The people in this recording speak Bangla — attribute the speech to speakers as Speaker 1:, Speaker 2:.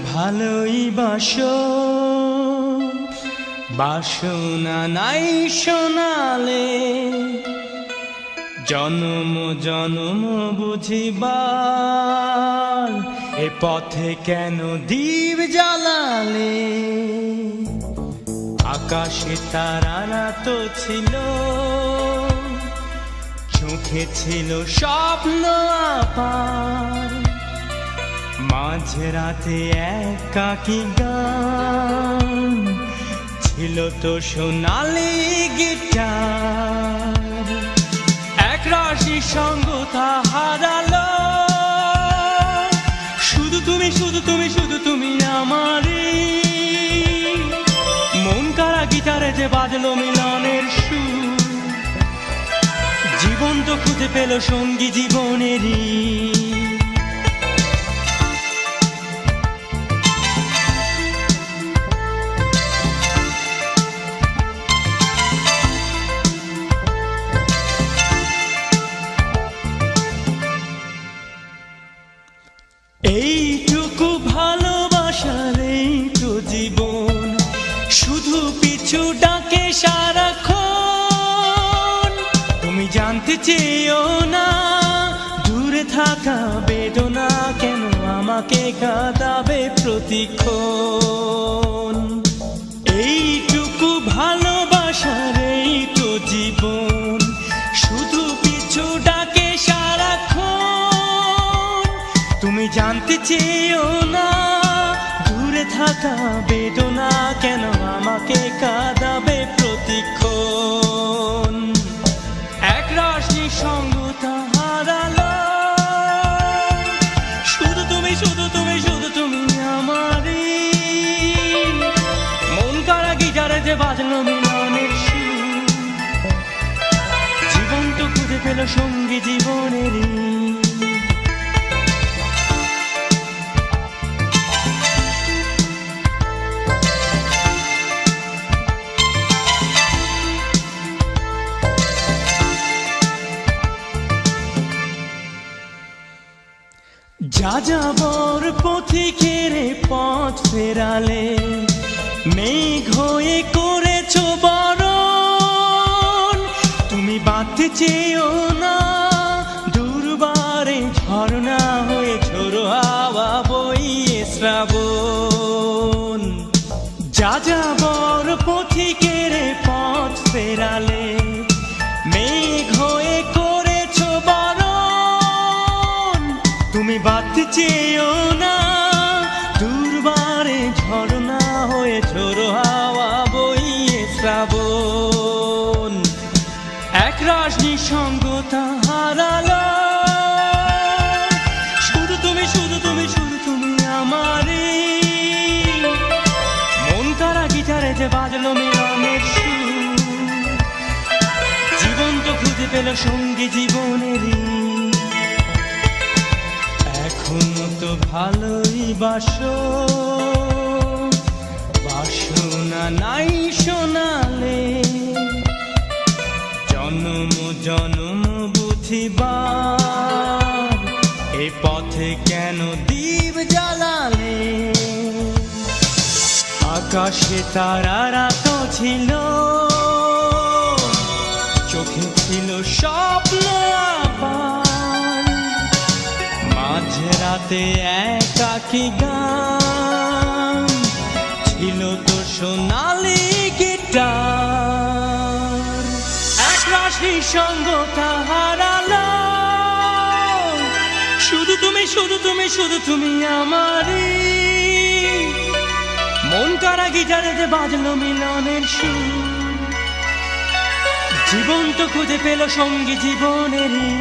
Speaker 1: ভালোই বাসো, বাসনা নাই শোনালে, জনম জনম বুঝিবার এ পথে কেন দীপ জ্বালালে। আকাশে তারারা তো ছিল, চোখে ছিল স্বপ্ন আপার, মাঝে রাতে একাকী গান ছিল তো সোনালি গিটার। এক রাশি সঙ্গতা হারালো, শুধু তুমি শুধু তুমি শুধু তুমি আমারই। মন কারা গিটারে যে বাজলো মিলনের সুর, জীবন তো খুঁজে পেল সঙ্গী জীবনেরই। এইটুকু ভালোবাসার এই তো জীবন, শুধু পিছু ডাকে সারাক্ষণ। তুমি জানতে চেয়েও না দূরে থাকা বেদনা কেন আমাকে কাঁদাবে প্রতিক্ষণ। এইটুকু ভালোবাসার এই তো জীবন, শুধু পিছু ডাকে সারাক্ষণ। তুমি জানতে চেয়েও না দূরে থাকা বেদনা কেন আমাকে কাঁদাবে প্রতিক্ষণ। এক রাশি সঙ্গতা হারালো, শুধু তুমি শুধু তুমি শুধু তুমি আমারই। মন কারা গিটারে যে বাজলো মিলনের সুর, জীবন তো খুঁজে পেল সঙ্গী জীবনেরই। যাযাবর পথিকের পথ ফেরালে, মেঘ হয়ে করেছো বরণ। তুমি বাঁধতে চেয়েও না দুর্বারে, ঝর্ণা হয়ে ঝোড়ো হাওয়া বইয়ে শ্রাবণ। যাযাবর পথিকের পথ ফেরালে, মেঘ হয়ে করেছো বরণ। তুমি বাঁধতে চেয়েও না দুর্বারে, ঝর্ণা হয়ে ঝোড়ো হাওয়া বইয়ে শ্রাবণ। এক রাশ নিঃসঙ্গতা হারালো, শুধু তুমি শুধু তুমি শুধু তুমি আমারই। মন কারা গিটারে যে বাজলো মিলনের সুর, জীবন তো খুঁজে পেল সঙ্গী জীবনেরই। এখনো তো ভালোই বাসো, বাসনা নাই শোনালে, জনম জনম বুঝিবার এ পথে কেন দীপ জ্বালালে। আকাশে তারারা তো ছিল, চোখে ছিল স্বপ্ন আপার, মাঝে রাতে একাকী গান ছিল তো সোনালি গিটার। এক রাশি সঙ্গতা হারালো, শুধু তুমি শুধু তুমি শুধু তুমি আমারই। মন কারা গিটারে যে বাজলো মিলনের সুর, জীবন তো খুঁজে পেল সঙ্গী জীবনেরই।